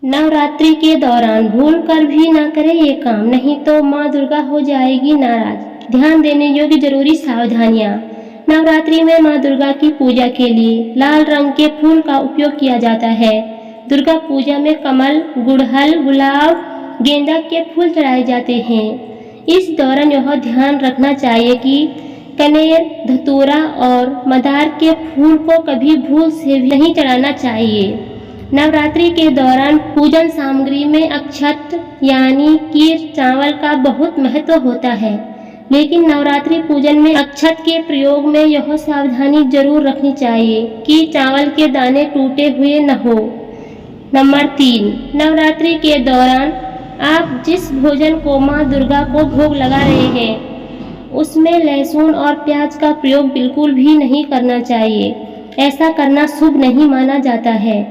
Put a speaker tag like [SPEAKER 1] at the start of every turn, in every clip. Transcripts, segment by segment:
[SPEAKER 1] नवरात्रि के दौरान भूल कर भी ना करें ये काम, नहीं तो माँ दुर्गा हो जाएगी नाराज। ध्यान देने योग्य जरूरी सावधानियाँ। नवरात्रि में माँ दुर्गा की पूजा के लिए लाल रंग के फूल का उपयोग किया जाता है। दुर्गा पूजा में कमल, गुड़हल, गुलाब, गेंदा के फूल चढ़ाए जाते हैं। इस दौरान यह ध्यान रखना चाहिए कि कनेर, धतूरा और मंदार के फूल को कभी भूल से भी नहीं चढ़ाना चाहिए। नवरात्रि के दौरान पूजन सामग्री में अक्षत यानी खीर चावल का बहुत महत्व होता है, लेकिन नवरात्रि पूजन में अक्षत के प्रयोग में यह सावधानी जरूर रखनी चाहिए कि चावल के दाने टूटे हुए न हो। नंबर 3, नवरात्रि के दौरान आप जिस भोजन को माँ दुर्गा को भोग लगा रहे हैं उसमें लहसुन और प्याज का प्रयोग बिल्कुल भी नहीं करना चाहिए। ऐसा करना शुभ नहीं माना जाता है,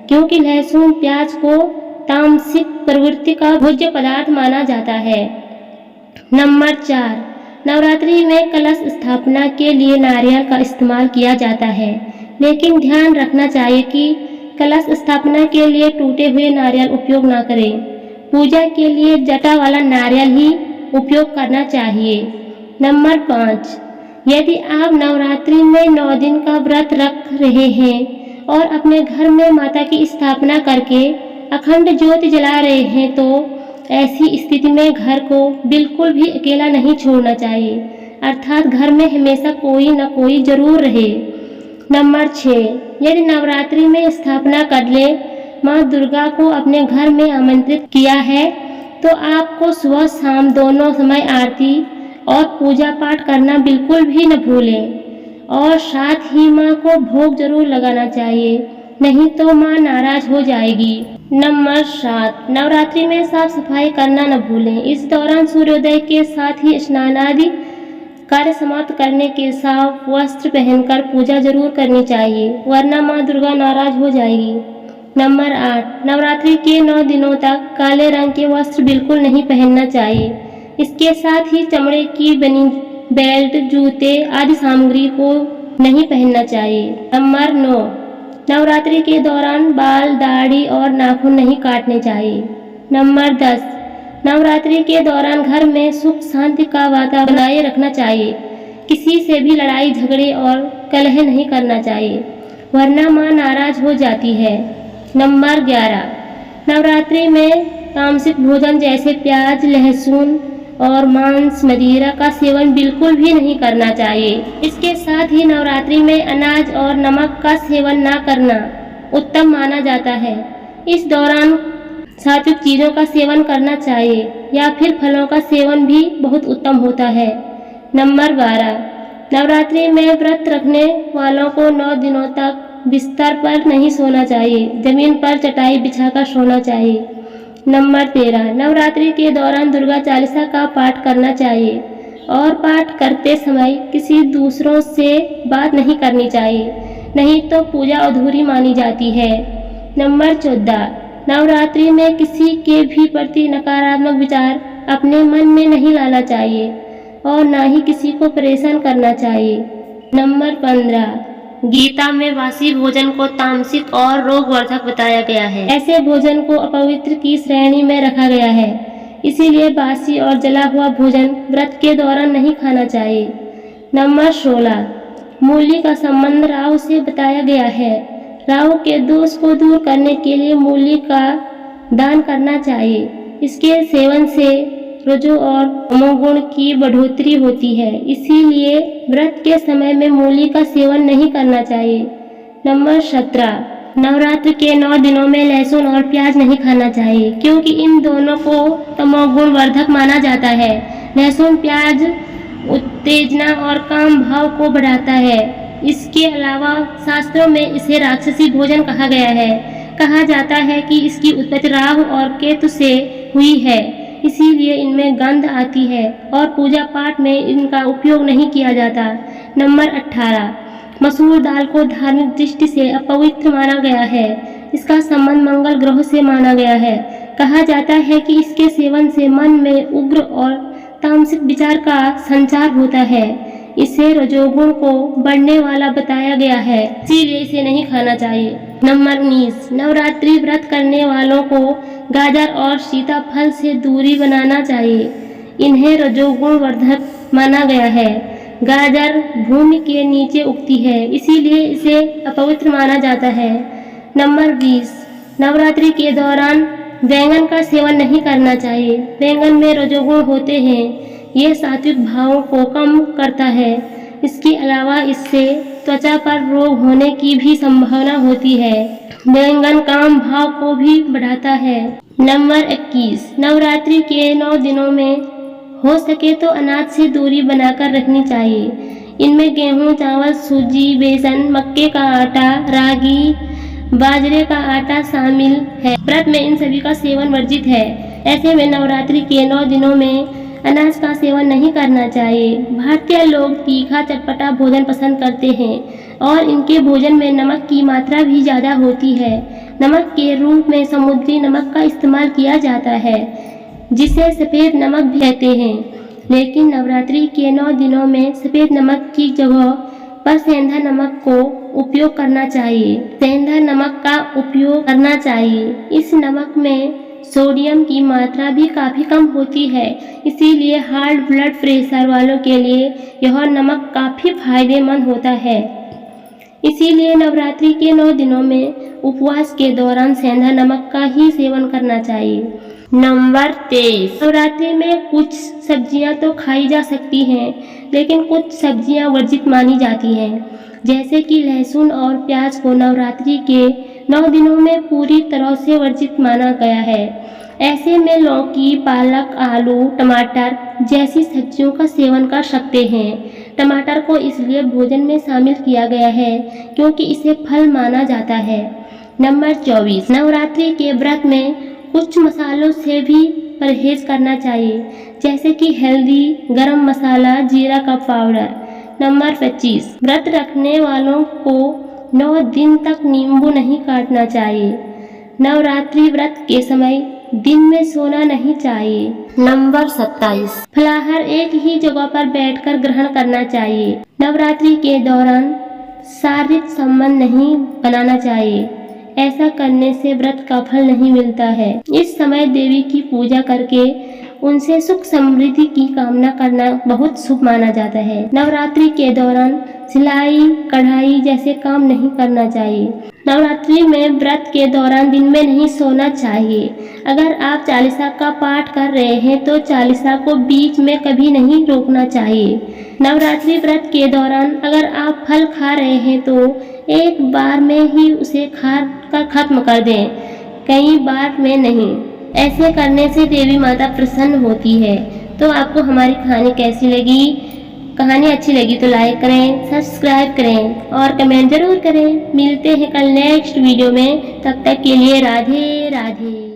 [SPEAKER 1] क्योंकि लहसुन प्याज को तामसिक प्रवृत्ति का भोज्य पदार्थ माना जाता है। नंबर 4, नवरात्रि में कलश स्थापना के लिए नारियल का इस्तेमाल किया जाता है, लेकिन ध्यान रखना चाहिए कि कलश स्थापना के लिए टूटे हुए नारियल उपयोग न करें। पूजा के लिए जटा वाला नारियल ही उपयोग करना चाहिए। नंबर 5, यदि आप नवरात्रि में 9 दिन का व्रत रख रहे हैं और अपने घर में माता की स्थापना करके अखंड ज्योति जला रहे हैं तो ऐसी स्थिति में घर को बिल्कुल भी अकेला नहीं छोड़ना चाहिए, अर्थात घर में हमेशा कोई न कोई जरूर रहे। नंबर 6, यदि नवरात्रि में स्थापना कर ले माँ दुर्गा को अपने घर में आमंत्रित किया है तो आपको सुबह शाम दोनों समय आरती और पूजा पाठ करना बिल्कुल भी न भूलें, और साथ ही माँ को भोग जरूर लगाना चाहिए, नहीं तो माँ नाराज हो जाएगी। नंबर 7, नवरात्रि में साफ सफाई करना न भूलें। इस दौरान सूर्योदय के साथ ही स्नान आदि कार्य समाप्त करने के साथ वस्त्र पहनकर पूजा जरूर करनी चाहिए, वरना माँ दुर्गा नाराज हो जाएगी। नंबर 8, नवरात्रि के 9 दिनों तक काले रंग के वस्त्र बिल्कुल नहीं पहनना चाहिए। इसके साथ ही चमड़े की बनी बेल्ट, जूते आदि सामग्री को नहीं पहनना चाहिए। नंबर 9, नवरात्रि के दौरान बाल, दाढ़ी और नाखून नहीं काटने चाहिए। नंबर 10, नवरात्रि के दौरान घर में सुख शांति का वातावरण बनाए रखना चाहिए। किसी से भी लड़ाई झगड़े और कलह नहीं करना चाहिए, वरना माँ नाराज हो जाती है। नंबर 11, नवरात्रि में तामसिक भोजन जैसे प्याज, लहसुन और मांस, मदिरा का सेवन बिल्कुल भी नहीं करना चाहिए। इसके साथ ही नवरात्रि में अनाज और नमक का सेवन न करना उत्तम माना जाता है। इस दौरान सात्विक चीज़ों का सेवन करना चाहिए या फिर फलों का सेवन भी बहुत उत्तम होता है। नंबर 12, नवरात्रि में व्रत रखने वालों को 9 दिनों तक बिस्तर पर नहीं सोना चाहिए, जमीन पर चटाई बिछाकर सोना चाहिए। नंबर 13, नवरात्रि के दौरान दुर्गा चालीसा का पाठ करना चाहिए और पाठ करते समय किसी दूसरों से बात नहीं करनी चाहिए, नहीं तो पूजा अधूरी मानी जाती है। नंबर 14, नवरात्रि में किसी के भी प्रति नकारात्मक विचार अपने मन में नहीं लाना चाहिए और ना ही किसी को परेशान करना चाहिए। नंबर 15, गीता में बासी भोजन को तामसिक और रोगवर्धक बताया गया है। ऐसे भोजन को अपवित्र की श्रेणी में रखा गया है, इसीलिए बासी और जला हुआ भोजन व्रत के दौरान नहीं खाना चाहिए। नंबर 16, मूली का संबंध राहु से बताया गया है। राहु के दोष को दूर करने के लिए मूली का दान करना चाहिए। इसके सेवन से रजो और तमोगुण की बढ़ोतरी होती है, इसीलिए व्रत के समय में मूली का सेवन नहीं करना चाहिए। नंबर 17, नवरात्र के 9 दिनों में लहसुन और प्याज नहीं खाना चाहिए, क्योंकि इन दोनों को तमोगुण वर्धक माना जाता है। लहसुन प्याज उत्तेजना और काम भाव को बढ़ाता है। इसके अलावा शास्त्रों में इसे राक्षसी भोजन कहा गया है। कहा जाता है कि इसकी उत्पत्ति राहु और केतु से हुई है, इसीलिए इनमें गंध आती है और पूजा पाठ में इनका उपयोग नहीं किया जाता। नंबर 18, मसूर दाल को धार्मिक दृष्टि से अपवित्र माना गया है। इसका संबंध मंगल ग्रह से माना गया है। कहा जाता है कि इसके सेवन से मन में उग्र और तामसिक विचार का संचार होता है। इसे रजोगुण को बढ़ने वाला बताया गया है, इसीलिए इसे नहीं खाना चाहिए। नंबर 19, नवरात्रि व्रत करने वालों को गाजर और सीताफल से दूरी बनाना चाहिए। इन्हें रजोगुण वर्धक माना गया है। गाजर भूमि के नीचे उगती है, इसीलिए इसे अपवित्र माना जाता है। नंबर 20, नवरात्रि के दौरान बैंगन का सेवन नहीं करना चाहिए। बैंगन में रजोगुण होते हैं, ये सात्विक भावों को कम करता है। इसके अलावा इससे त्वचा पर रोग होने की भी संभावना होती है। बैंगन काम भाव को भी बढ़ाता है। नंबर 21, नवरात्रि के 9 दिनों में हो सके तो अनाज से दूरी बनाकर रखनी चाहिए। इनमें गेहूं, चावल, सूजी, बेसन, मक्के का आटा, रागी, बाजरे का आटा शामिल है। व्रत में इन सभी का सेवन वर्जित है। ऐसे में नवरात्रि के 9 दिनों में अनाज का सेवन नहीं करना चाहिए। भारतीय लोग तीखा चटपटा भोजन पसंद करते हैं और इनके भोजन में नमक की मात्रा भी ज़्यादा होती है। नमक के रूप में समुद्री नमक का इस्तेमाल किया जाता है, जिसे सफ़ेद नमक भी कहते हैं। लेकिन नवरात्रि के 9 दिनों में सफ़ेद नमक की जगह पर सेंधा नमक को उपयोग करना चाहिए। सेंधा नमक का उपयोग करना चाहिए। इस नमक में सोडियम की मात्रा भी काफ़ी कम होती है, इसीलिए हार्ट ब्लड प्रेशर वालों के लिए यह नमक काफ़ी फायदेमंद होता है। इसीलिए नवरात्रि के 9 दिनों में उपवास के दौरान सेंधा नमक का ही सेवन करना चाहिए। नंबर 23, नवरात्रि में कुछ सब्जियां तो खाई जा सकती हैं, लेकिन कुछ सब्जियां वर्जित मानी जाती हैं, जैसे कि लहसुन और प्याज को नवरात्रि के 9 दिनों में पूरी तरह से वर्जित माना गया है। ऐसे में लौकी, पालक, आलू, टमाटर जैसी सब्जियों का सेवन कर सकते हैं। टमाटर को इसलिए भोजन में शामिल किया गया है क्योंकि इसे फल माना जाता है। नंबर 24, नवरात्रि के व्रत में कुछ मसालों से भी परहेज करना चाहिए, जैसे कि हल्दी, गरम मसाला, जीरा का पाउडर। नंबर 25, व्रत रखने वालों को 9 दिन तक नींबू नहीं काटना चाहिए। नवरात्रि व्रत के समय दिन में सोना नहीं चाहिए। नंबर 27, फलाहार एक ही जगह पर बैठकर ग्रहण करना चाहिए। नवरात्रि के दौरान शारीरिक संबंध नहीं बनाना चाहिए। ऐसा करने से व्रत का फल नहीं मिलता है। इस समय देवी की पूजा करके उनसे सुख समृद्धि की कामना करना बहुत शुभ माना जाता है। नवरात्रि के दौरान सिलाई, कढ़ाई जैसे काम नहीं करना चाहिए। नवरात्रि में व्रत के दौरान दिन में नहीं सोना चाहिए। अगर आप चालीसा का पाठ कर रहे हैं तो चालीसा को बीच में कभी नहीं रोकना चाहिए। नवरात्रि व्रत के दौरान अगर आप फल खा रहे हैं तो एक बार में ही उसे खाकर खत्म कर दें, कई बार में नहीं। ऐसे करने से देवी माता प्रसन्न होती है। तो आपको हमारी कहानी कैसी लगी? कहानी अच्छी लगी तो लाइक करें, सब्सक्राइब करें और कमेंट जरूर करें। मिलते हैं कल नेक्स्ट वीडियो में, तब तक के लिए राधे राधे।